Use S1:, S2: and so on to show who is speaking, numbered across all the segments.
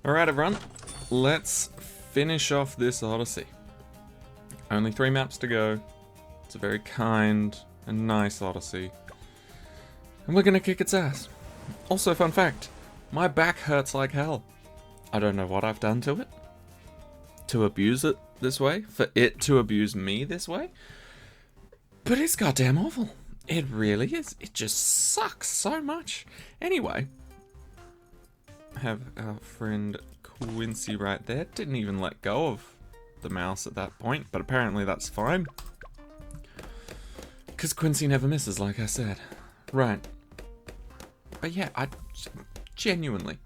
S1: Alright everyone, let's finish off this Odyssey. Only 3 maps to go. It's a very kind and nice Odyssey. And we're gonna kick its ass. Also, fun fact, my back hurts like hell. I don't know what I've done to it. To abuse it this way, for it to abuse me this way. But it's goddamn awful. It really is. It just sucks so much. Anyway, have our friend Quincy right there. Didn't even let go of the mouse at that point, but apparently that's fine. Because Quincy never misses, like I said. Right. But yeah, I genuinely,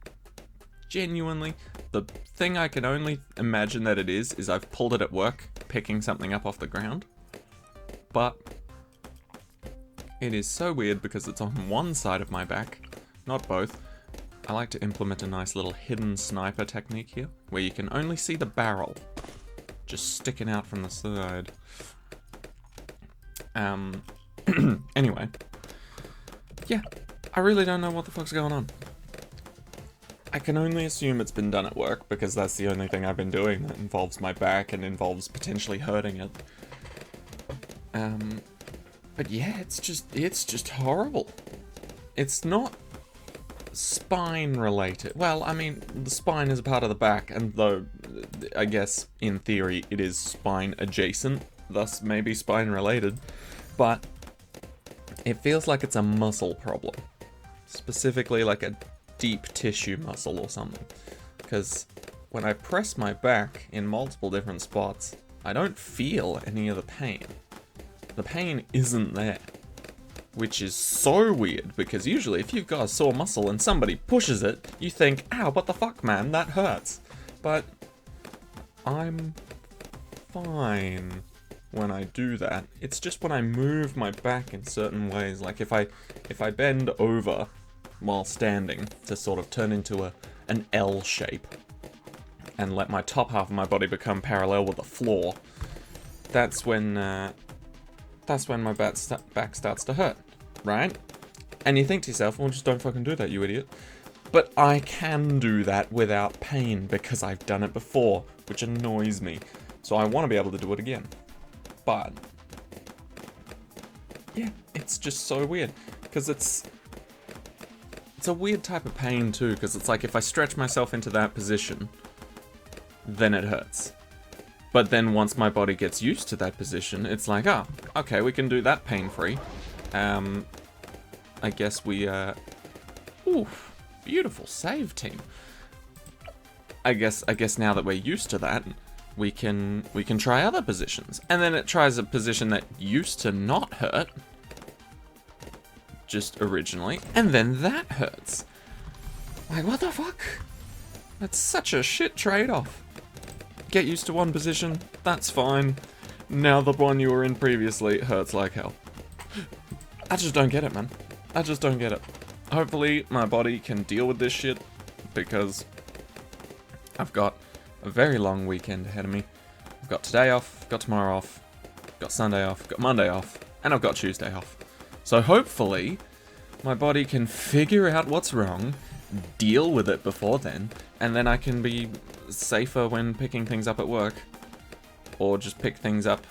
S1: the thing I can only imagine that it is I've pulled it at work, picking something up off the ground. But it is so weird because it's on one side of my back, not both. I like to implement a nice little hidden sniper technique here, where you can only see the barrel just sticking out from the side. Anyway. Yeah, I really don't know what the fuck's going on. I can only assume it's been done at work, because that's the only thing I've been doing that involves my back and involves potentially hurting it. But yeah, it's just horrible. It's not spine related. Well, I mean, the spine is a part of the back, and though I guess in theory it is spine adjacent, thus maybe spine related, but it feels like it's a muscle problem. Specifically like a deep tissue muscle or something. Because when I press my back in multiple different spots, I don't feel any of the pain. The pain isn't there. Which is so weird, because usually if you've got a sore muscle and somebody pushes it, you think, ow, what the fuck, man, that hurts. But I'm fine when I do that. It's just when I move my back in certain ways, like if I bend over while standing to sort of turn into an L shape and let my top half of my body become parallel with the floor, that's when my back starts to hurt. Right? And you think to yourself, well, just don't fucking do that, you idiot. But I can do that without pain because I've done it before, which annoys me. So I want to be able to do it again. But yeah, it's just so weird because it's a weird type of pain too, because it's like if I stretch myself into that position, then it hurts. But then once my body gets used to that position, it's like, oh, okay, we can do that pain-free. I guess we, ooh, beautiful save, team. I guess now that we're used to that, we can try other positions. And then it tries a position that used to not hurt, just originally, and then that hurts. Like, what the fuck? That's such a shit trade-off. Get used to one position, that's fine. Now the one you were in previously hurts like hell. I just don't get it, man. I just don't get it. Hopefully my body can deal with this shit, because I've got a very long weekend ahead of me. I've got today off, got tomorrow off, got Sunday off, got Monday off, and I've got Tuesday off. So hopefully my body can figure out what's wrong, deal with it before then, and then I can be safer when picking things up at work. Or just pick things up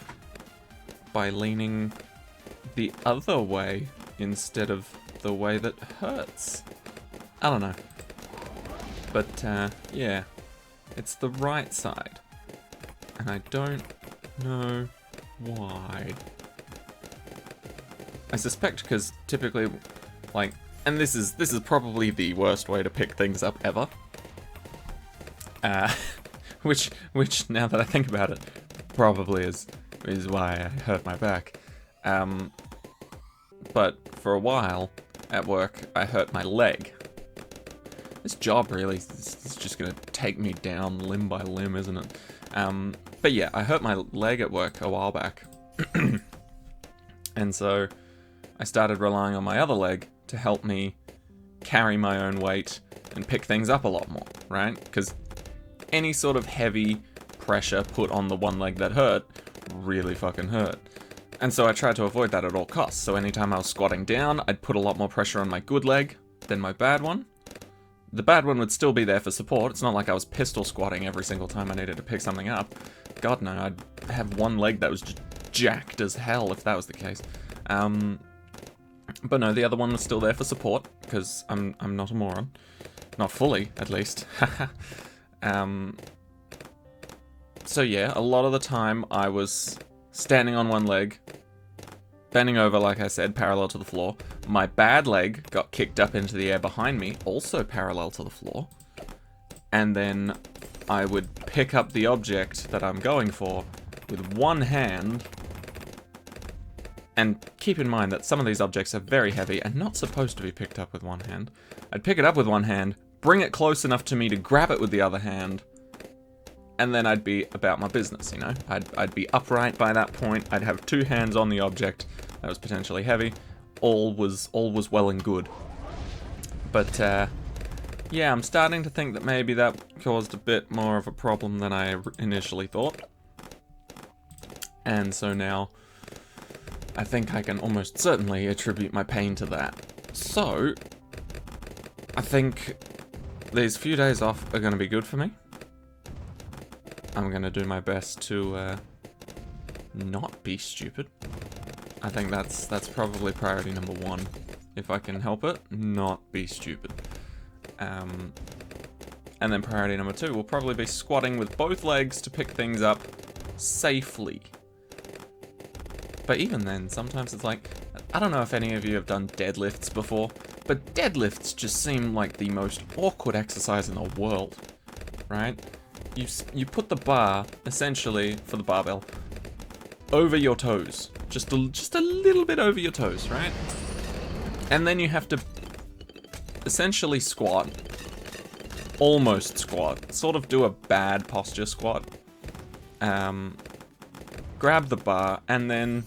S1: by leaning the other way instead of the way that hurts. I don't know. But, yeah. It's the right side. And I don't know why. I suspect because typically, like, and this is probably the worst way to pick things up ever. Which now that I think about it, probably is why I hurt my back. But for a while at work, I hurt my leg. This job really is just gonna take me down limb by limb, isn't it? But yeah, I hurt my leg at work a while back. And so I started relying on my other leg to help me carry my own weight and pick things up a lot more, right? Because any sort of heavy pressure put on the one leg that hurt really fucking hurt. And so I tried to avoid that at all costs. So anytime I was squatting down, I'd put a lot more pressure on my good leg than my bad one. The bad one would still be there for support. It's not like I was pistol squatting every single time I needed to pick something up. God no, I'd have one leg that was just jacked as hell if that was the case. But no, the other one was still there for support, because I'm not a moron. Not fully, at least. So yeah, a lot of the time I was standing on one leg, bending over, like I said, parallel to the floor. My bad leg got kicked up into the air behind me, also parallel to the floor. And then I would pick up the object that I'm going for with one hand. And keep in mind that some of these objects are very heavy and not supposed to be picked up with one hand. I'd pick it up with one hand, bring it close enough to me to grab it with the other hand, and then I'd be about my business, you know? I'd be upright by that point, I'd have two hands on the object that was potentially heavy. All was well and good. But, yeah, I'm starting to think that maybe that caused a bit more of a problem than I initially thought. And so now, I think I can almost certainly attribute my pain to that. So, I think these few days off are going to be good for me. I'm going to do my best to not be stupid. I think that's probably priority number one. If I can help it, not be stupid. And then priority number two will probably be squatting with both legs to pick things up safely. But even then, sometimes it's like, I don't know if any of you have done deadlifts before, but deadlifts just seem like the most awkward exercise in the world, right? You put the bar, essentially, for the barbell, over your toes. Just a little bit over your toes, right? And then you have to essentially squat. Almost squat. Sort of do a bad posture squat. Grab the bar, and then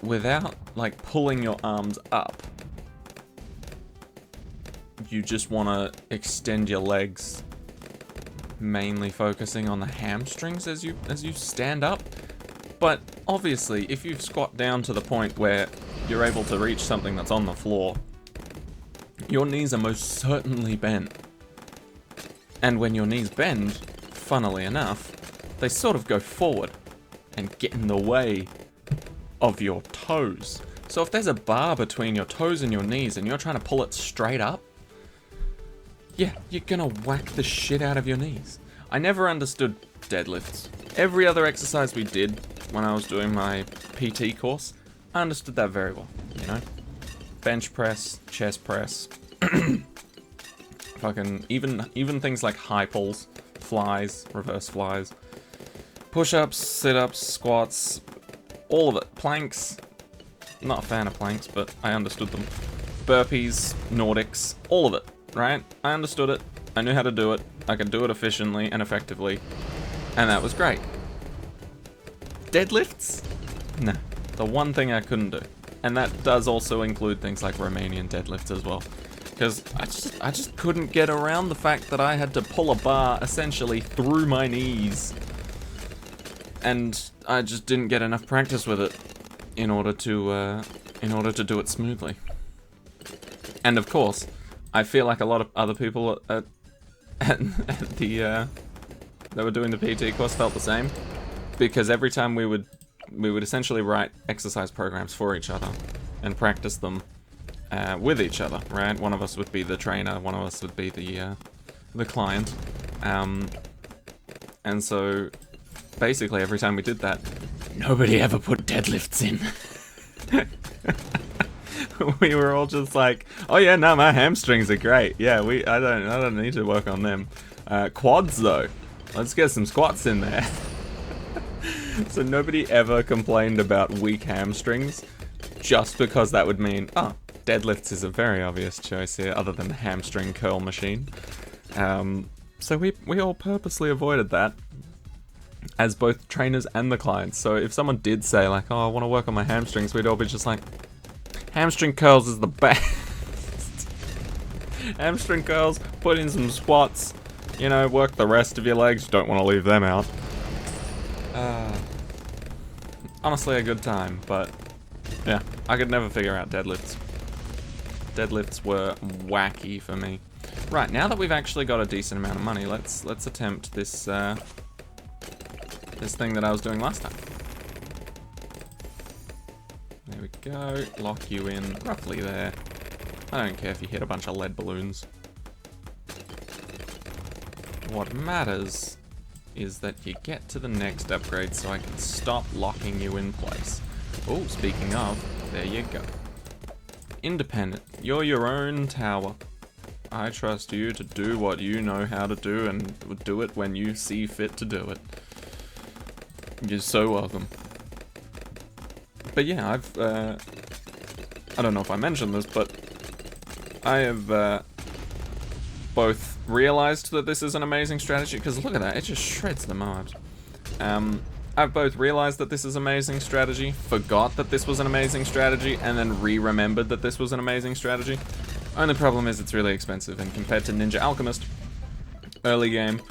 S1: without, like, pulling your arms up, you just want to extend your legs, mainly focusing on the hamstrings as you stand up. But obviously, if you squat down to the point where you're able to reach something that's on the floor, your knees are most certainly bent. And when your knees bend, funnily enough, they sort of go forward and get in the way of your toes. So if there's a bar between your toes and your knees and you're trying to pull it straight up, yeah, you're gonna whack the shit out of your knees. I never understood deadlifts. Every other exercise we did when I was doing my PT course, I understood that very well, you know? Bench press, chest press, fucking, even things like high pulls, flies, reverse flies, push-ups, sit-ups, squats, all of it. Planks, not a fan of planks, but I understood them. Burpees, Nordics, all of it, right? I understood it, I knew how to do it, I could do it efficiently and effectively, and that was great. Deadlifts? Nah, the one thing I couldn't do. And that does also include things like Romanian deadlifts as well. Because I just couldn't get around the fact that I had to pull a bar essentially through my knees. And I just didn't get enough practice with it in order to do it smoothly. And of course, I feel like a lot of other people at the that were doing the PT course felt the same, because every time we would essentially write exercise programs for each other and practice them with each other, right? One of us would be the trainer, one of us would be the client, and so basically every time we did that, nobody ever put deadlifts in. We were all just like, oh yeah, no, my hamstrings are great. Yeah, I don't need to work on them. Quads though, let's get some squats in there. So nobody ever complained about weak hamstrings, just because that would mean, oh, deadlifts is a very obvious choice here, other than the hamstring curl machine. So we all purposely avoided that, as both trainers and the clients. So if someone did say like, oh, I want to work on my hamstrings, we'd all be just like, hamstring curls is the best. Hamstring curls, put in some squats, you know, work the rest of your legs, don't want to leave them out. Honestly a good time, but yeah, I could never figure out deadlifts. Deadlifts were wacky for me. Right, now that we've actually got a decent amount of money, let's attempt this this thing that I was doing last time. There we go. Lock you in roughly there. I don't care if you hit a bunch of lead balloons. What matters is that you get to the next upgrade so I can stop locking you in place. Oh, speaking of, there you go. Independent. You're your own tower. I trust you to do what you know how to do and do it when you see fit to do it. You're so welcome. But yeah, I don't know if I mentioned this, but I have both realized that this is an amazing strategy, because look at that, it just shreds the mobs. I've both realized that this is an amazing strategy, forgot that this was an amazing strategy, and then re-remembered that this was an amazing strategy. Only problem is it's really expensive, and compared to Ninja Alchemist, early game,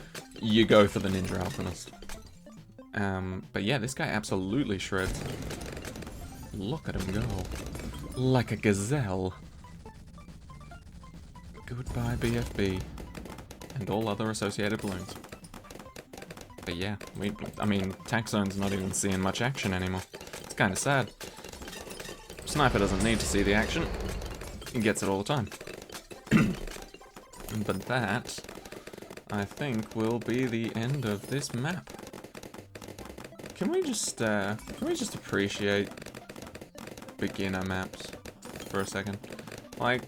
S1: you go for the Ninja Alchemist. But yeah, this guy absolutely shreds. Look at him go. Like a gazelle. Goodbye, BFB. And all other associated balloons. But yeah, I mean, Tax Zone's not even seeing much action anymore. It's kind of sad. Sniper doesn't need to see the action. He gets it all the time. But that, I think, will be the end of this map. Can we just appreciate beginner maps for a second? Like,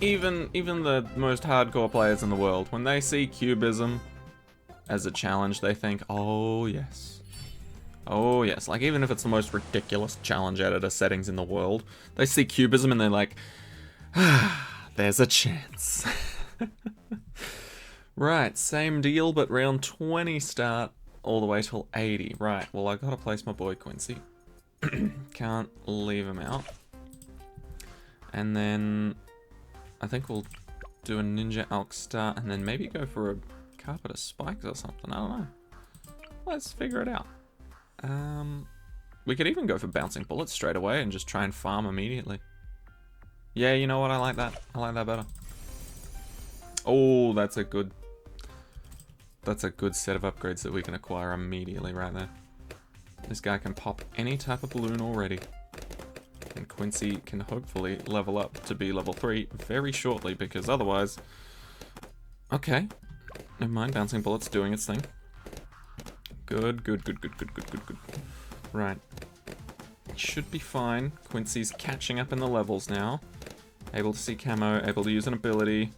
S1: even the most hardcore players in the world, when they see cubism as a challenge, they think, oh yes. Oh yes, like even if it's the most ridiculous challenge editor settings in the world, they see cubism and they're like, ah, there's a chance. Right, same deal, but round 20 start all the way till 80. Right, well I gotta place my boy Quincy. Can't leave him out. And then I think we'll do a Ninja Alch start and then maybe go for a carpet of spikes or something. I don't know. Let's figure it out. We could even go for bouncing bullets straight away and just try and farm immediately. Yeah, you know what? I like that. I like that better. Oh, that's a good set of upgrades that we can acquire immediately right there. This guy can pop any type of balloon already. And Quincy can hopefully level up to be level 3 very shortly, because otherwise... Okay. Never mind, bouncing bullets doing its thing. Good. Right. Should be fine. Quincy's catching up in the levels now. Able to see camo, able to use an ability.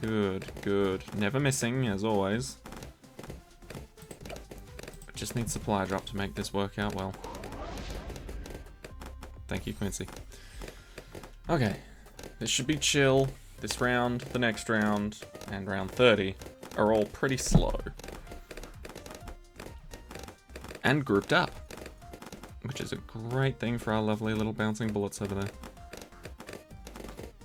S1: Good. Never missing, as always. Just need supply drop to make this work out well. Thank you, Quincy. Okay. This should be chill. This round, the next round, and round 30 are all pretty slow. And grouped up. Which is a great thing for our lovely little bouncing bullets over there.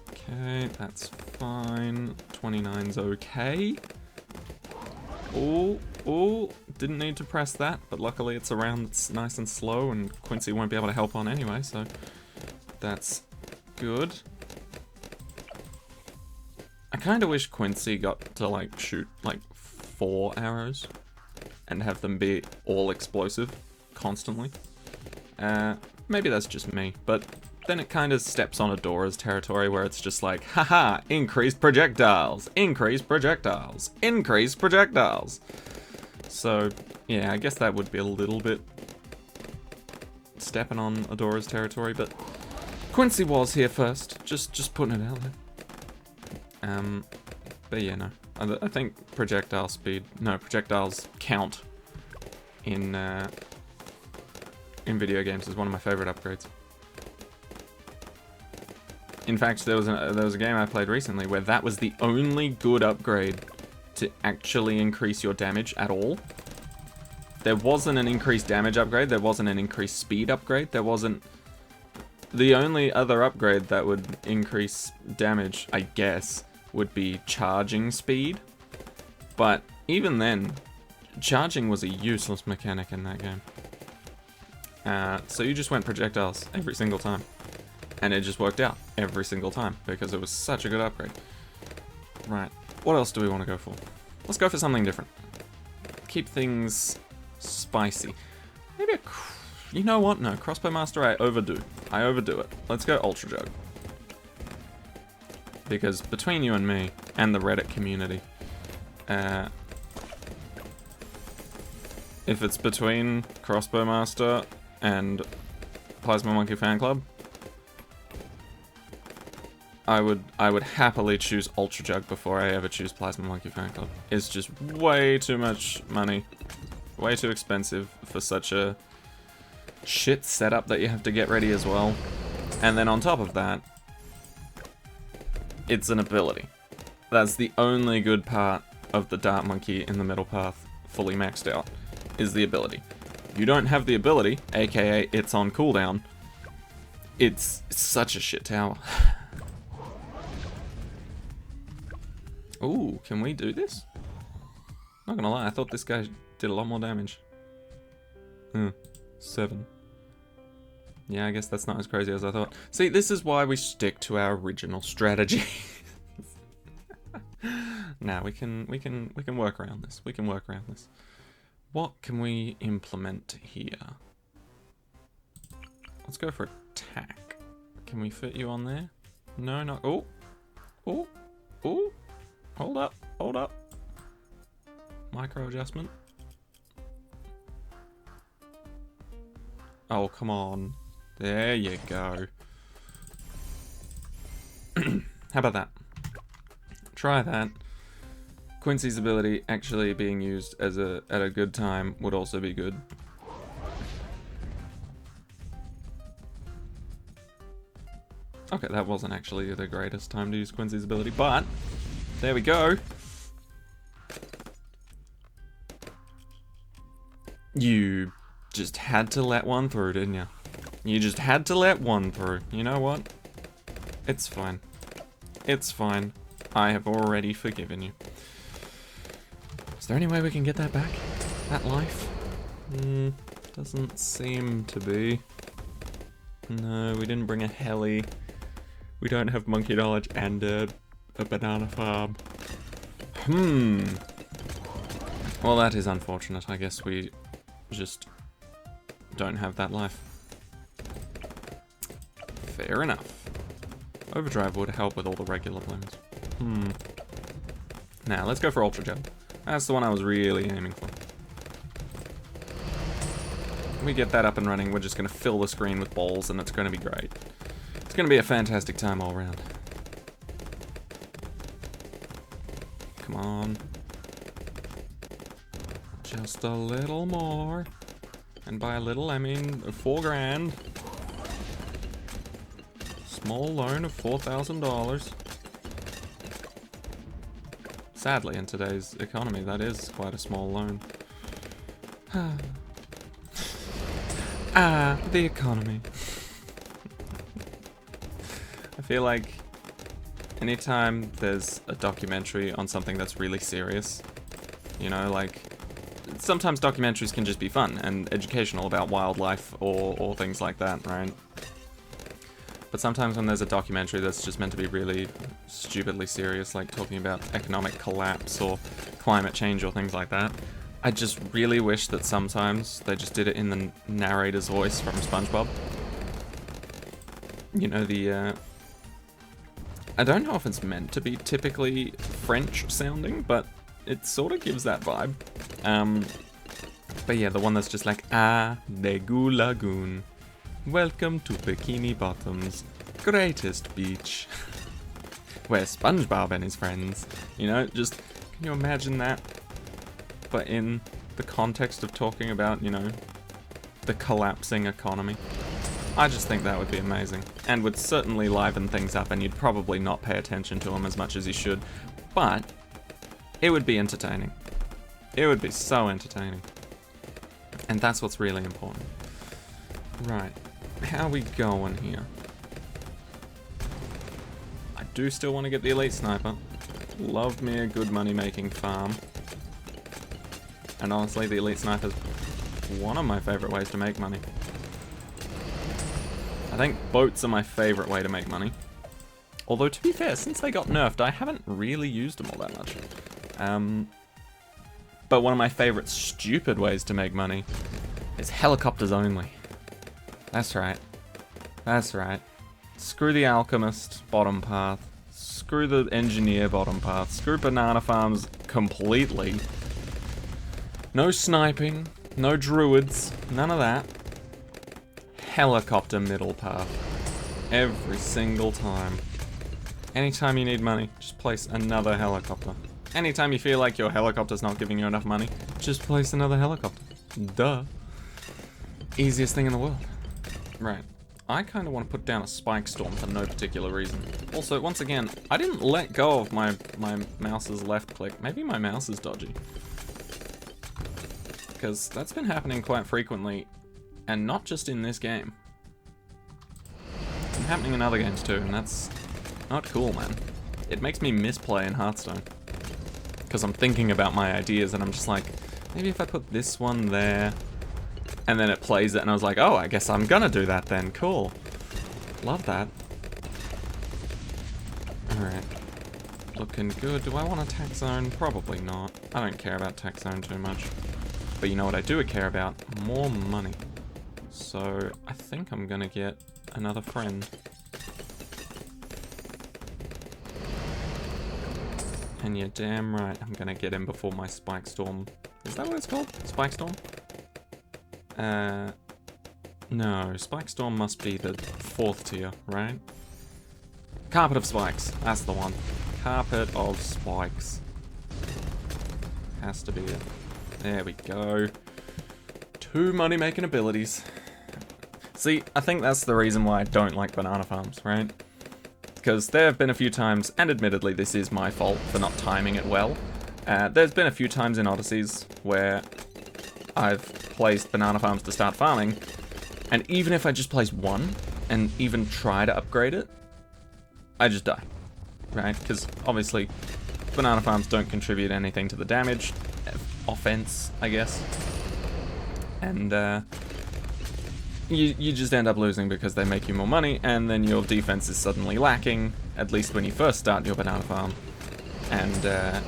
S1: Okay, that's fine. 29's okay. Oh, didn't need to press that, but luckily it's a round that's nice and slow and Quincy won't be able to help on anyway, so that's good. I kind of wish Quincy got to like shoot like 4 arrows and have them be all explosive constantly. Maybe that's just me, but then it kind of steps on Adora's territory where it's just like, haha, increased projectiles, increased projectiles, increased projectiles. So, yeah, I guess that would be a little bit stepping on Adora's territory, but Quincy was here first, just putting it out there. But yeah, no, I think projectiles count in video games is one of my favorite upgrades. In fact, there was a game I played recently where that was the only good upgrade to actually increase your damage at all. There wasn't an increased damage upgrade, there wasn't an increased speed upgrade, there wasn't... The only other upgrade that would increase damage, I guess, would be charging speed. But even then, charging was a useless mechanic in that game. So you just went projectiles every single time. And it just worked out every single time because it was such a good upgrade. Right, what else do we want to go for? Let's go for something different. Keep things spicy. Maybe you know what? No, Crossbow Master I overdo. I overdo it. Let's go Ultra Jug. Because between you and me, and the Reddit community, if it's between Crossbow Master and Plasma Monkey Fan Club, I would happily choose Ultra Jug before I ever choose Plasma Monkey Fan Club. It's just way too much money, way too expensive for such a shit setup that you have to get ready as well. And then on top of that, it's an ability. That's the only good part of the Dart Monkey in the middle path fully maxed out, is the ability. If you don't have the ability, aka it's on cooldown, it's such a shit tower. Ooh, can we do this? Not gonna lie, I thought this guy did a lot more damage. 7. Yeah, I guess that's not as crazy as I thought. See, this is why we stick to our original strategy. Now we can work around this. We can work around this. What can we implement here? Let's go for attack. Can we fit you on there? No, not. Oh, oh, oh. Hold up, hold up. Micro adjustment. Oh, come on. There you go. How about that? Try that. Quincy's ability actually being used as at a good time would also be good. Okay, that wasn't actually the greatest time to use Quincy's ability, but there we go. You just had to let one through, didn't you? You just had to let one through. You know what? It's fine. It's fine. I have already forgiven you. Is there any way we can get that back? That life? Doesn't seem to be. No, we didn't bring a heli. We don't have monkey knowledge and a banana farm. Well, that is unfortunate. I guess we just don't have that life. Fair enough. Overdrive would help with all the regular blooms. Now, let's go for Ultra Jug. That's the one I was really aiming for. When we get that up and running, we're just going to fill the screen with balls, and it's going to be great. It's going to be a fantastic time all around. Come on. Just a little more. And by a little, I mean 4 grand. Small loan of $4,000. Sadly, in today's economy, that is quite a small loan. The economy. I feel like anytime there's a documentary on something that's really serious, you know, like, sometimes documentaries can just be fun and educational about wildlife or things like that, right? But sometimes when there's a documentary that's just meant to be really stupidly serious, like talking about economic collapse or climate change or things like that, I just really wish that sometimes they just did it in the narrator's voice from SpongeBob. You know, the, I don't know if it's meant to be typically French sounding, but it sort of gives that vibe. But yeah, the one that's just like, Degu Lagoon. Welcome to Bikini Bottom's greatest beach. Where SpongeBob and his friends. You know, just, can you imagine that? But in the context of talking about, you know, the collapsing economy. I just think that would be amazing. And would certainly liven things up, and you'd probably not pay attention to them as much as you should. But it would be entertaining. It would be so entertaining. And that's what's really important. Right. How are we going here? I do still want to get the Elite Sniper. Love me a good money-making farm. And honestly, the Elite Sniper's one of my favorite ways to make money. I think boats are my favorite way to make money. Although, to be fair, since they got nerfed, I haven't really used them all that much. But one of my favorite stupid ways to make money is helicopters only. That's right. That's right. Screw the alchemist bottom path. Screw the engineer bottom path. Screw banana farms completely. No sniping. No druids. None of that. Helicopter middle path. Every single time. Anytime you need money, just place another helicopter. Anytime you feel like your helicopter's not giving you enough money, just place another helicopter. Duh. Easiest thing in the world. Right. I kind of want to put down a spike storm for no particular reason. Also, once again, I didn't let go of my mouse's left click. Maybe my mouse is dodgy. Because that's been happening quite frequently, and not just in this game. It's been happening in other games too, and that's not cool, man. It makes me misplay in Hearthstone. Because I'm thinking about my ideas, and I'm just like, maybe if I put this one there, and then it plays it, and I was like, oh, I guess I'm gonna do that then. Cool. Love that. Alright. Looking good. Do I want a tech zone? Probably not. I don't care about tech zone too much. But you know what I do care about? More money. So, I think I'm gonna get another friend. And you're damn right I'm gonna get him before my Spike Storm. Is that what it's called? Spike Storm? No, Spike Storm must be the 4th tier, right? Carpet of Spikes, that's the one. Carpet of Spikes. Has to be it. There we go. 2 money-making abilities. See, I think that's the reason why I don't like banana farms, right? Because there have been a few times, and admittedly this is my fault for not timing it well. There's been a few times in Odysseys where I've placed banana farms to start farming, and even if I just place one, and even try to upgrade it, I just die, right? Because obviously, banana farms don't contribute anything to the damage, offense, I guess, and you just end up losing because they make you more money, and then your defense is suddenly lacking, at least when you first start your banana farm, and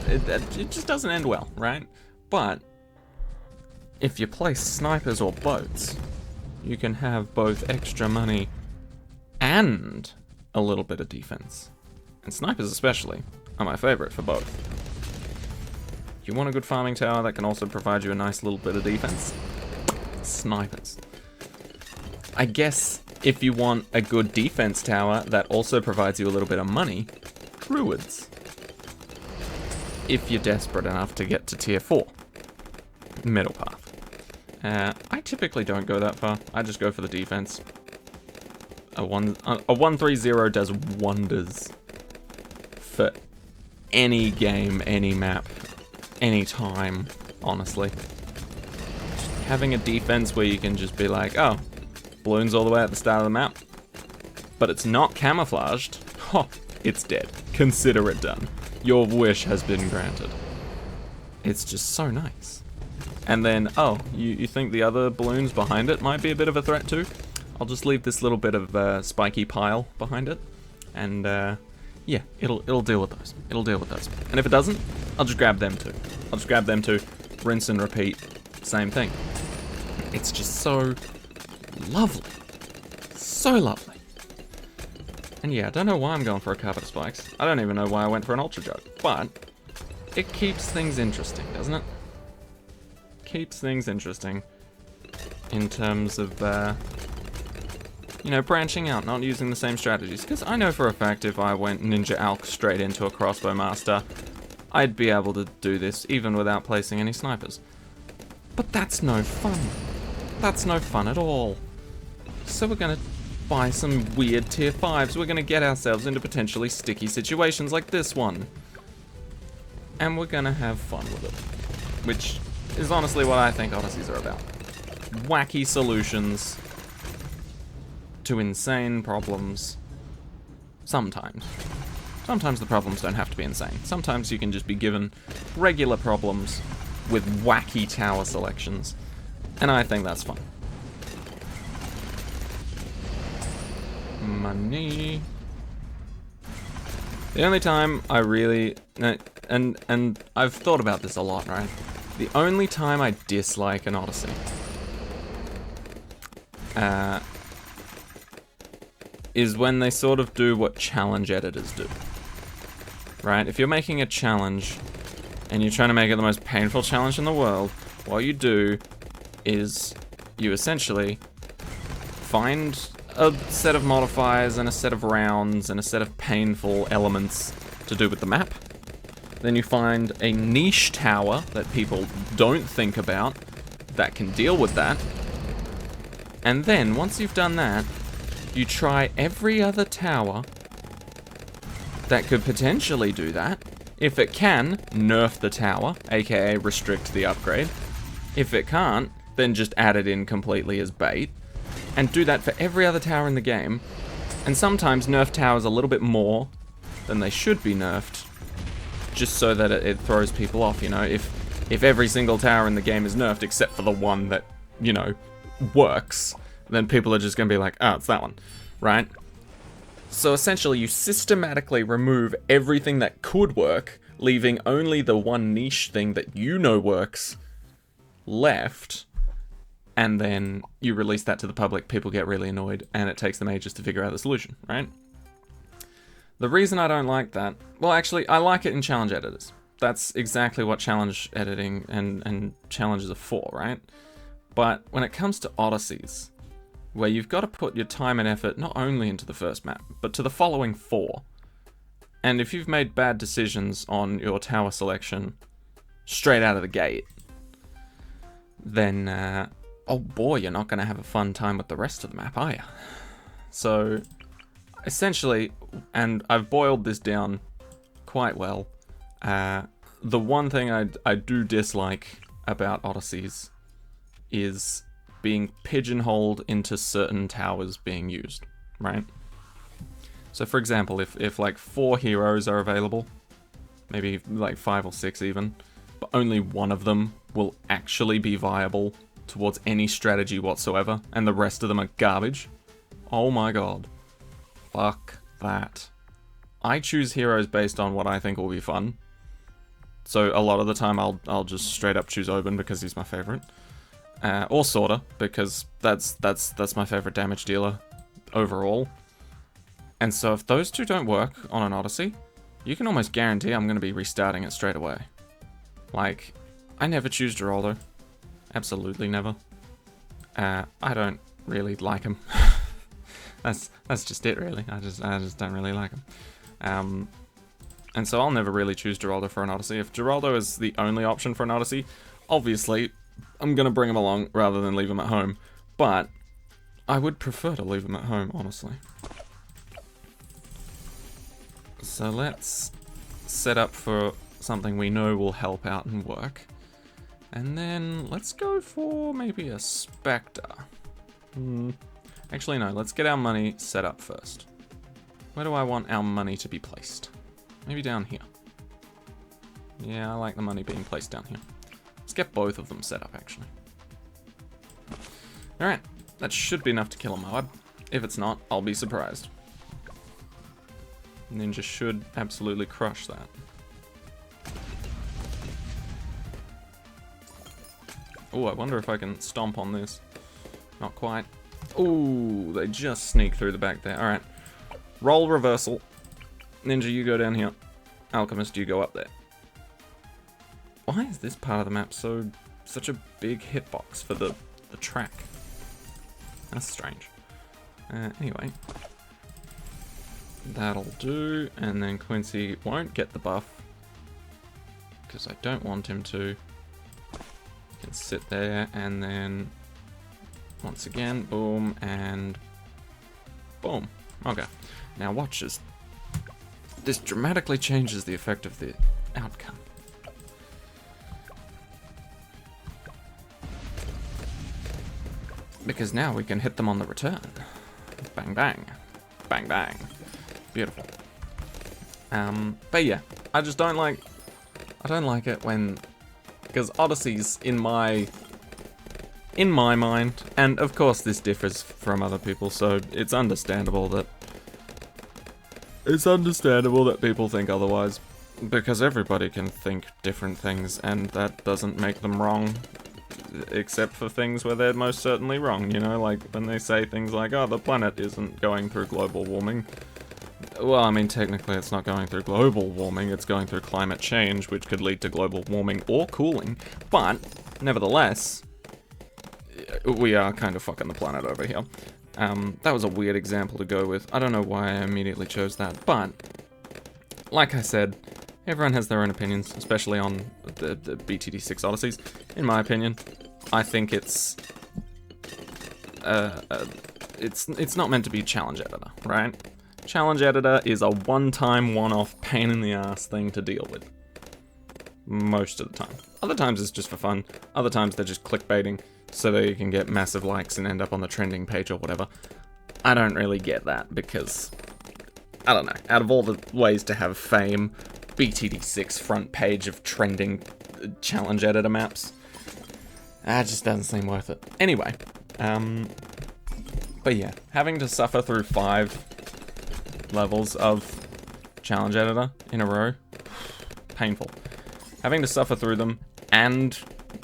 S1: it just doesn't end well, right? But if you place snipers or boats, you can have both extra money and a little bit of defense. And snipers especially are my favorite for both. You want a good farming tower that can also provide you a nice little bit of defense? Snipers. I guess if you want a good defense tower that also provides you a little bit of money, druids. If you're desperate enough to get to tier 4. Middle path. I typically don't go that far. I just go for the defense. A 1-3-0 does wonders for any game, any map, any time, honestly. Just having a defense where you can just be like, oh, balloons all the way at the start of the map, but it's not camouflaged. Oh, it's dead. Consider it done. Your wish has been granted. It's just so nice. And then, oh, you think the other balloons behind it might be a bit of a threat too? I'll just leave this little bit of spiky pile behind it, and yeah, it'll deal with those. It'll deal with those. And if it doesn't, I'll just grab them too. I'll just grab them too, rinse and repeat, same thing. It's just so lovely. So lovely. And yeah, I don't know why I'm going for a carpet of spikes. I don't even know why I went for an ultra jug, but it keeps things interesting, doesn't it? Keeps things interesting in terms of, you know, branching out, not using the same strategies. Because I know for a fact if I went Ninja Alk straight into a crossbow master, I'd be able to do this even without placing any snipers. But that's no fun. That's no fun at all. So we're gonna buy some weird tier 5s. We're gonna get ourselves into potentially sticky situations like this one. And we're gonna have fun with it. Which is honestly what I think Odysseys are about. Wacky solutions to insane problems. Sometimes. Sometimes the problems don't have to be insane. Sometimes you can just be given regular problems with wacky tower selections. And I think that's fun. Money. The only time I really... And I've thought about this a lot, right? The only time I dislike an Odyssey is when they sort of do what challenge editors do. Right? If you're making a challenge and you're trying to make it the most painful challenge in the world, what you do is you essentially find a set of modifiers and a set of rounds and a set of painful elements to do with the map. Then you find a niche tower that people don't think about that can deal with that. And then, once you've done that, you try every other tower that could potentially do that. If it can, nerf the tower, aka restrict the upgrade. If it can't, then just add it in completely as bait. And do that for every other tower in the game. And sometimes nerf towers a little bit more than they should be nerfed, just so that it throws people off, you know? If every single tower in the game is nerfed except for the one that, you know, works, then people are just gonna be like, oh, it's that one, right? So essentially you systematically remove everything that could work, leaving only the one niche thing that you know works left, and then you release that to the public, people get really annoyed, and it takes them ages to figure out the solution, right? The reason I don't like that, well actually, I like it in challenge editors. That's exactly what challenge editing and challenges are for, right? But when it comes to Odysseys, where you've got to put your time and effort not only into the first map, but to the following 4. And if you've made bad decisions on your tower selection straight out of the gate, then, oh boy, you're not going to have a fun time with the rest of the map, are you? So, essentially, and I've boiled this down quite well, the one thing I do dislike about Odysseys is being pigeonholed into certain towers being used, right? So for example, if like 4 heroes are available, maybe like 5 or 6 even, but only one of them will actually be viable towards any strategy whatsoever, and the rest of them are garbage, oh my god. Fuck that. I choose heroes based on what I think will be fun. So a lot of the time I'll just straight up choose Oben because he's my favorite. Or Sorta, because that's my favorite damage dealer overall. And so if those two don't work on an Odyssey, you can almost guarantee I'm going to be restarting it straight away. Like, I never choose Geraldo. Absolutely never. I don't really like him. That's just it, really. I just don't really like him. And so I'll never really choose Geraldo for an Odyssey. If Geraldo is the only option for an Odyssey, obviously I'm gonna bring him along rather than leave him at home. But I would prefer to leave him at home, honestly. So let's set up for something we know will help out and work. And then let's go for maybe a Spectre. Actually, no, let's get our money set up first. Where do I want our money to be placed? Maybe down here. Yeah, I like the money being placed down here. Let's get both of them set up, actually. Alright, that should be enough to kill a Moab. If it's not, I'll be surprised. Ninja should absolutely crush that. Oh, I wonder if I can stomp on this. Not quite. Ooh, they just sneak through the back there. Alright. Roll reversal. Ninja, you go down here. Alchemist, you go up there. Why is this part of the map such a big hitbox for the track? That's strange. Anyway. That'll do. And then Quincy won't get the buff, because I don't want him to. He can sit there and then once again, boom and boom. Okay. Now watch this. This dramatically changes the effect of the outcome. Because now we can hit them on the return. Bang bang. Bang bang. Beautiful. But yeah, I don't like it when, because Odysseys, in my in my mind, and of course this differs from other people, so it's understandable that people think otherwise, because everybody can think different things, and that doesn't make them wrong, except for things where they're most certainly wrong, you know, like when they say things like, oh, the planet isn't going through global warming. Well, I mean, technically it's not going through global warming, it's going through climate change, which could lead to global warming or cooling, but, nevertheless, we are kind of fucking the planet over here. That was a weird example to go with. I don't know why I immediately chose that, but, like I said, everyone has their own opinions, especially on the BTD6 Odysseys. In my opinion, I think it's not meant to be challenge editor, right? Challenge editor is a one-time, one-off, pain-in-the-ass thing to deal with. Most of the time. Other times it's just for fun. Other times they're just clickbaiting so that you can get massive likes and end up on the trending page or whatever. I don't really get that because, I don't know, out of all the ways to have fame, BTD6 front page of trending challenge editor maps, that just doesn't seem worth it. Anyway, but yeah, having to suffer through 5 levels of challenge editor in a row, painful. Having to suffer through them and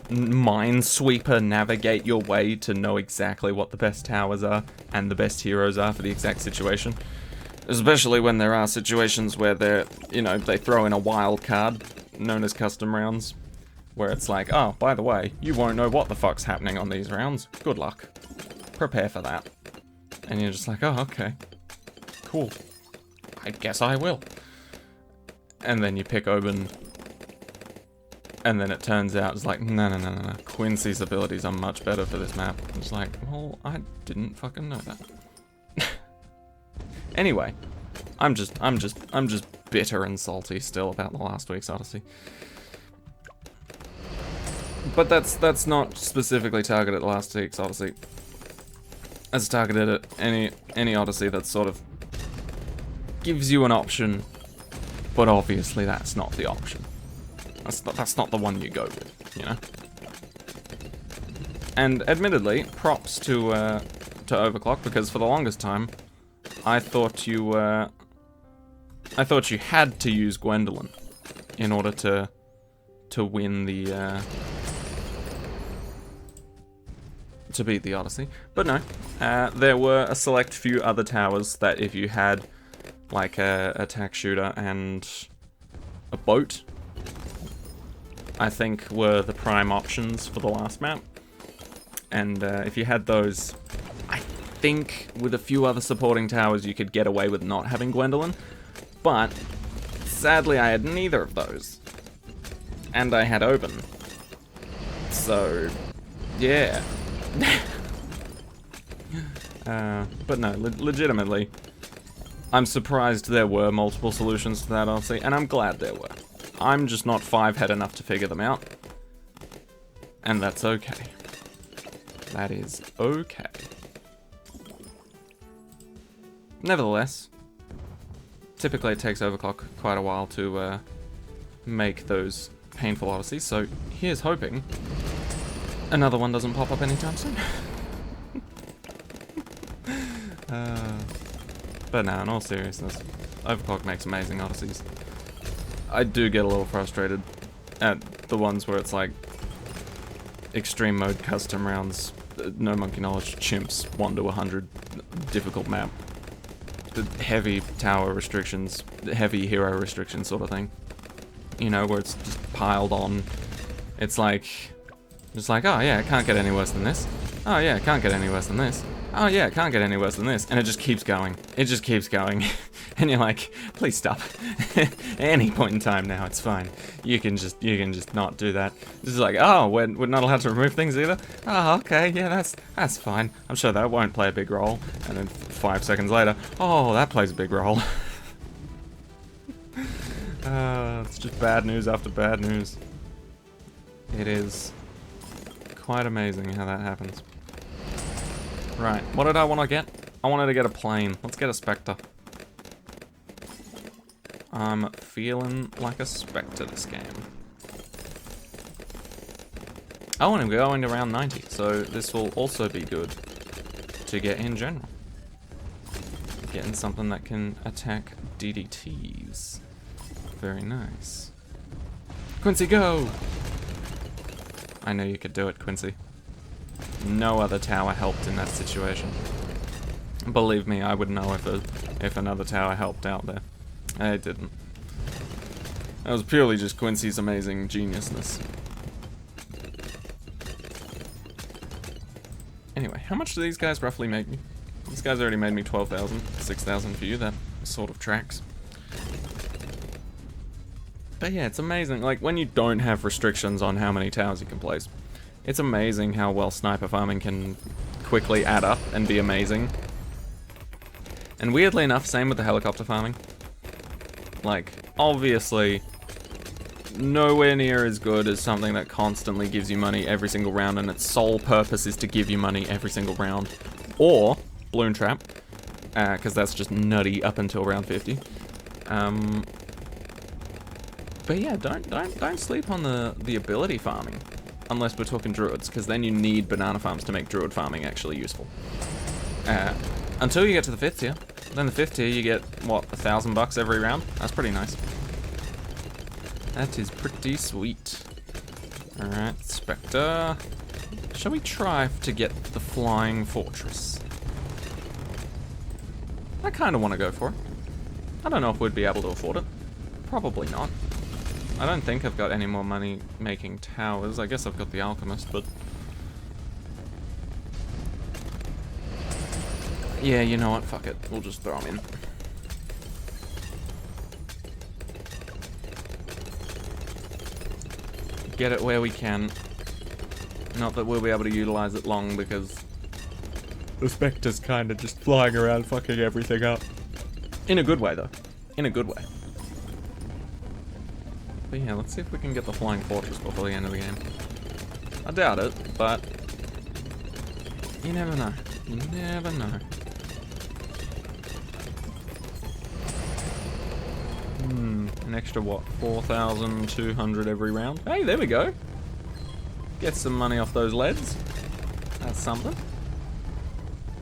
S1: Minesweeper navigate your way to know exactly what the best towers are and the best heroes are for the exact situation. Especially when there are situations where they're, you know, they throw in a wild card, known as custom rounds, where it's like, oh, by the way, you won't know what the fuck's happening on these rounds. Good luck. Prepare for that. And you're just like, oh, okay. Cool. I guess I will. And then you pick open, and then it turns out it's like, no. Quincy's abilities are much better for this map. It's like, well, I didn't fucking know that. Anyway, I'm just bitter and salty still about the last week's Odyssey. But that's not specifically targeted at last week's Odyssey. It's targeted at any Odyssey that sort of gives you an option, but obviously that's not the option. That's not the one you go with, you know? And admittedly, props to Overclock, because for the longest time, I thought you had to use Gwendolyn in order to win the to beat the Odyssey. But no, there were a select few other towers that if you had like a attack shooter and a boat, I think were the prime options for the last map. And if you had those, I think with a few other supporting towers you could get away with not having Gwendolyn. But sadly I had neither of those. And I had Oben. So, yeah. But no, legitimately, I'm surprised there were multiple solutions to that Odyssey, and I'm glad there were. I'm just not 5-head enough to figure them out. And that's okay. That is okay. Nevertheless, typically it takes Overclock quite a while to make those painful Odysseys, so here's hoping another one doesn't pop up anytime soon. But no, in all seriousness, Overclock makes amazing Odysseys. I do get a little frustrated at the ones where it's like extreme mode custom rounds, no monkey knowledge, chimps, 1 to 100, difficult map, the heavy tower restrictions, heavy hero restrictions sort of thing. You know, where it's just piled on. It's like, oh yeah, it can't get any worse than this. Oh yeah, it can't get any worse than this. Oh yeah, it can't get any worse than this. And it just keeps going. It just keeps going. And you're like, please stop. At any point in time now, it's fine. You can just not do that. Just like, oh, we're not allowed to remove things either? Oh, okay, yeah, that's fine. I'm sure that won't play a big role. And then 5 seconds later, oh, that plays a big role. It's just bad news after bad news. It is quite amazing how that happens. Right, what did I want to get? I wanted to get a plane. Let's get a Spectre. I'm feeling like a Spectre this game. Oh, and we're going to round 90, so this will also be good to get in general. Getting something that can attack DDTs. Very nice. Quincy, go! I know you could do it, Quincy. No other tower helped in that situation. Believe me, I would know if another tower helped out there. It didn't. That was purely just Quincy's amazing geniusness. Anyway, how much do these guys roughly make me? These guys already made me 12,000, 6,000 for you. That sort of tracks. But yeah, it's amazing. Like, when you don't have restrictions on how many towers you can place, it's amazing how well sniper farming can quickly add up and be amazing. And weirdly enough, same with the helicopter farming. Like, obviously, nowhere near as good as something that constantly gives you money every single round and its sole purpose is to give you money every single round. Or Balloon Trap, because that's just nutty up until round 50. But yeah, don't sleep on the ability farming, unless we're talking druids, because then you need banana farms to make druid farming actually useful. Until you get to the 5th tier. Then the 5th tier you get, what, $1,000 every round? That's pretty nice. That is pretty sweet. Alright, Spectre. Shall we try to get the Flying Fortress? I kind of want to go for it. I don't know if we'd be able to afford it. Probably not. I don't think I've got any more money making towers. I guess I've got the Alchemist, but... yeah, you know what? Fuck it. We'll just throw them in. Get it where we can. Not that we'll be able to utilize it long, because the Spectre's kind of just flying around fucking everything up. In a good way, though. In a good way. But yeah, let's see if we can get the Flying Fortress before the end of the game. I doubt it, but you never know. You never know. An extra, what, 4,200 every round? Hey, there we go. Get some money off those leads. That's something.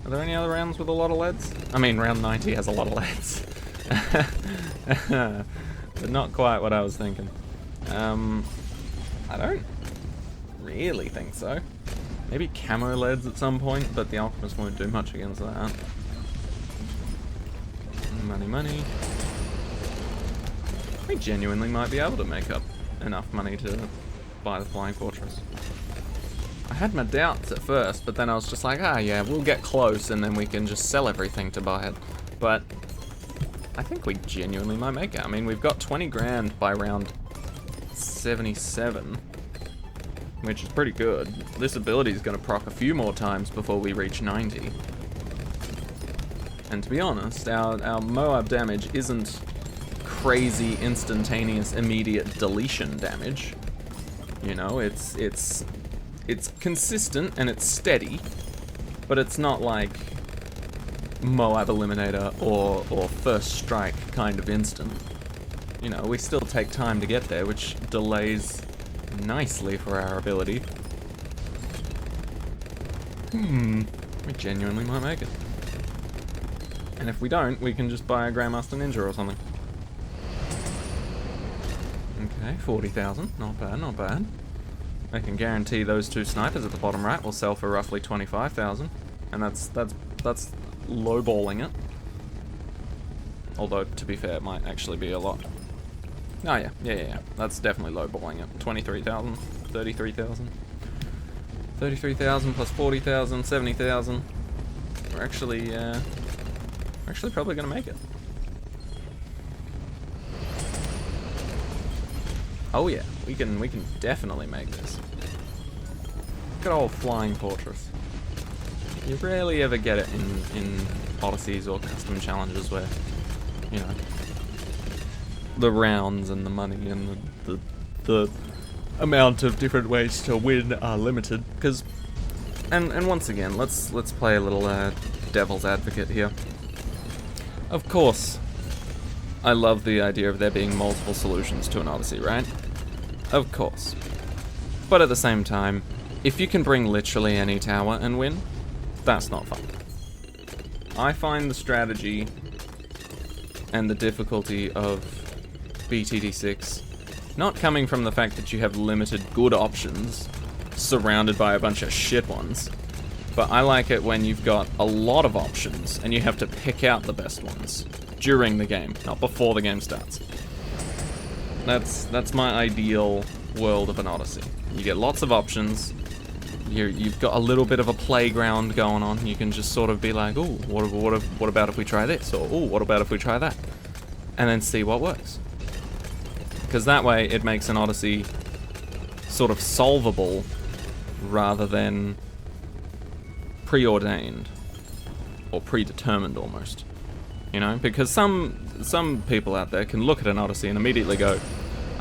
S1: Are there any other rounds with a lot of leads? I mean, round 90 has a lot of leads. But not quite what I was thinking. I don't really think so. Maybe camo leads at some point, but the Alchemist won't do much against that. Money, money. We genuinely might be able to make up enough money to buy the Flying Fortress. I had my doubts at first, but then I was just like, ah yeah, we'll get close and then we can just sell everything to buy it. But I think we genuinely might make it. I mean, we've got 20 grand by round 77, which is pretty good. This ability is going to proc a few more times before we reach 90. And to be honest, our Moab damage isn't crazy, instantaneous, immediate deletion damage. You know, it's consistent and it's steady, but it's not like Moab Eliminator or First Strike kind of instant. You know, we still take time to get there, which delays nicely for our ability. We genuinely might make it. And if we don't, we can just buy a Grandmaster Ninja or something. Okay, 40,000. Not bad, not bad. I can guarantee those two snipers at the bottom right will sell for roughly 25,000. And that's lowballing it. Although, to be fair, it might actually be a lot. Oh yeah. That's definitely lowballing it. 23,000, 33,000. 33,000 plus 40,000, 70,000. We're actually probably gonna make it. Oh yeah, we can definitely make this. Good old Flying Fortress. You rarely ever get it in Odysseys or custom challenges where, you know, the rounds and the money and the amount of different ways to win are limited. Because, and once again, let's play a little devil's advocate here. Of course, I love the idea of there being multiple solutions to an Odyssey, right? Of course. But at the same time, if you can bring literally any tower and win, that's not fun. I find the strategy and the difficulty of BTD6 not coming from the fact that you have limited good options surrounded by a bunch of shit ones, but I like it when you've got a lot of options and you have to pick out the best ones during the game, not before the game starts. That's my ideal world of an Odyssey. You get lots of options. You've got a little bit of a playground going on. You can just sort of be like, ooh, what about if we try this? Or, ooh, what about if we try that? And then see what works. Because that way it makes an Odyssey sort of solvable rather than preordained or predetermined almost. You know, because some people out there can look at an Odyssey and immediately go,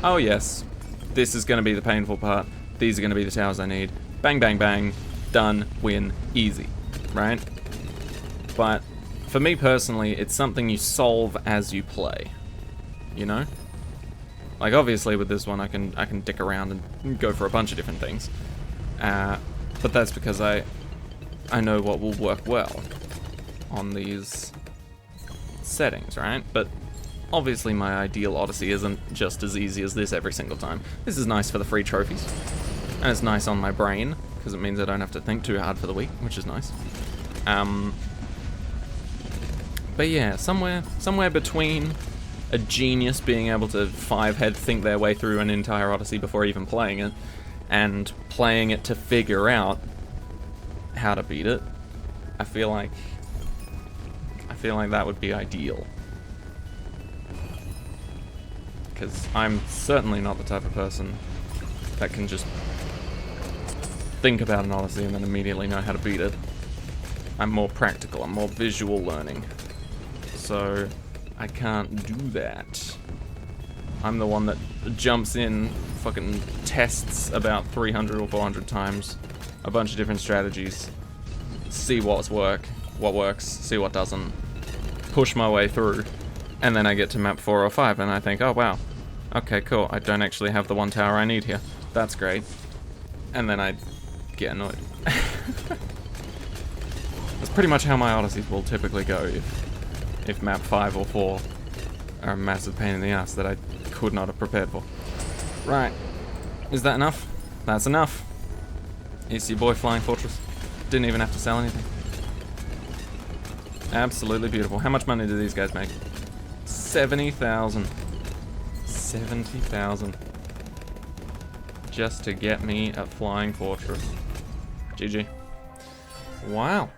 S1: oh yes, this is going to be the painful part. These are going to be the towers I need. Bang, bang, bang. Done. Win. Easy. Right? But for me personally, it's something you solve as you play. You know? Like obviously with this one I can dick around and go for a bunch of different things. But that's because I know what will work well on these settings, right? But obviously my ideal Odyssey isn't just as easy as this every single time. This is nice for the free trophies. And it's nice on my brain, because it means I don't have to think too hard for the week, which is nice. But yeah, somewhere between a genius being able to five-head think their way through an entire Odyssey before even playing it, and playing it to figure out how to beat it, I feel like that would be ideal. Because I'm certainly not the type of person that can just think about an Odyssey and then immediately know how to beat it. I'm more practical, I'm more visual learning. So I can't do that. I'm the one that jumps in, fucking tests about 300 or 400 times, a bunch of different strategies, see what works, see what doesn't, push my way through, and then I get to map 4 or 5 and I think, oh wow, okay cool, I don't actually have the one tower I need here. That's great. And then I get annoyed. That's pretty much how my Odysseys will typically go if map 5 or 4 are a massive pain in the ass that I could not have prepared for. Right. Is that enough? That's enough. It's your boy Flying Fortress. Didn't even have to sell anything. Absolutely beautiful. How much money do these guys make? 70,000. 70,000. Just to get me a Flying Fortress. GG. Wow.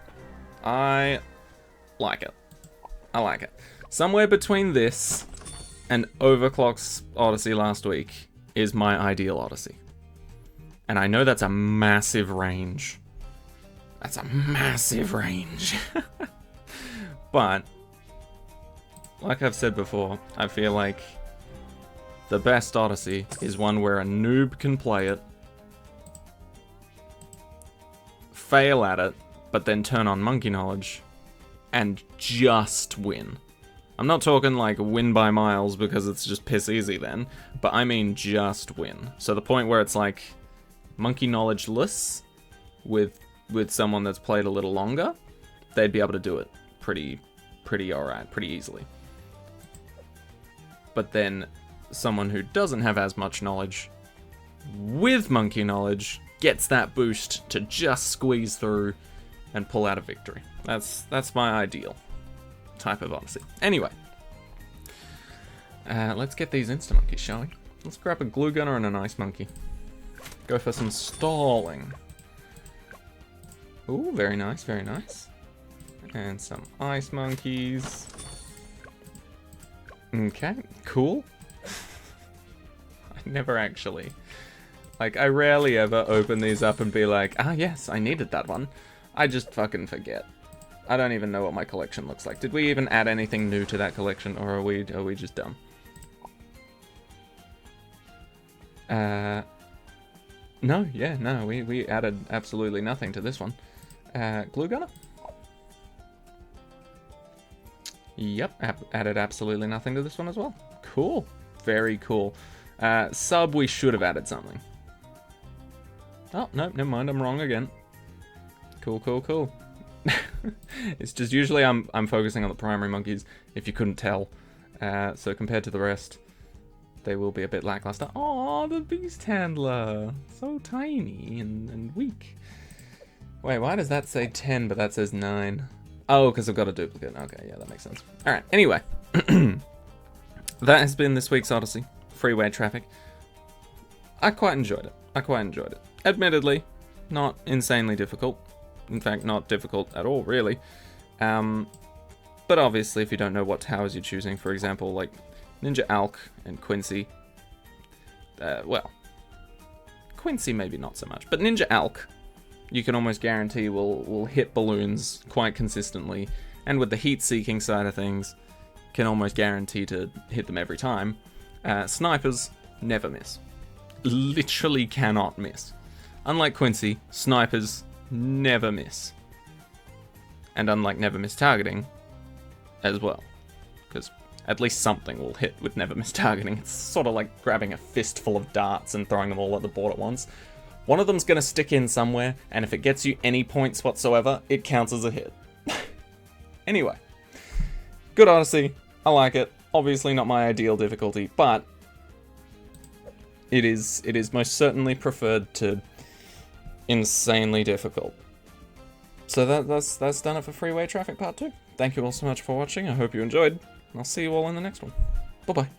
S1: I like it. I like it. Somewhere between this and Overclock's Odyssey last week is my ideal Odyssey. And I know that's a massive range. That's a massive range. But, like I've said before, I feel like the best Odyssey is one where a noob can play it, fail at it, but then turn on monkey knowledge, and just win. I'm not talking like win by miles because it's just piss easy then, but I mean just win. So the point where it's like monkey knowledge-less with someone that's played a little longer, they'd be able to do it pretty alright, pretty easily. But then someone who doesn't have as much knowledge with monkey knowledge gets that boost to just squeeze through and pull out a victory. That's my ideal type of Odyssey. Anyway, let's get these Instamonkeys, shall we? Let's grab a glue gunner and an ice monkey. Go for some stalling. Ooh, very nice, very nice. And some ice monkeys. Okay, cool. I never actually... Like, I rarely ever open these up and be like, ah yes, I needed that one. I just fucking forget. I don't even know what my collection looks like. Did we even add anything new to that collection, or are we just dumb? No, yeah, no, we added absolutely nothing to this one. Glue gunner? Yep, added absolutely nothing to this one as well. Cool. Very cool. Sub, we should have added something. Oh, no, never mind, I'm wrong again. Cool, cool, cool. It's just usually I'm focusing on the primary monkeys, if you couldn't tell. So compared to the rest, they will be a bit lackluster. Oh, the beast handler! So tiny and weak. Wait, why does that say 10 but that says 9? Oh, because I've got a duplicate. Okay, yeah, that makes sense. Alright, anyway. That has been this week's Odyssey. Freeway traffic. I quite enjoyed it. Admittedly, not insanely difficult. In fact, not difficult at all, really. But obviously, if you don't know what towers you're choosing, for example, like Ninja Alk and Quincy. Well, Quincy maybe not so much, but Ninja Alk, you can almost guarantee will hit balloons quite consistently. And with the heat-seeking side of things, can almost guarantee to hit them every time. Snipers never miss. Literally cannot miss. Unlike Quincy, snipers never miss. And unlike never miss targeting, as well. Because at least something will hit with never miss targeting. It's sort of like grabbing a fistful of darts and throwing them all at the board at once. One of them's going to stick in somewhere, and if it gets you any points whatsoever, it counts as a hit. Anyway. Good Odyssey. I like it. Obviously not my ideal difficulty, but it is most certainly preferred to insanely difficult. So that's done it for Freeway Traffic Part 2. Thank you all so much for watching. I hope you enjoyed. I'll see you all in the next one. Bye-bye.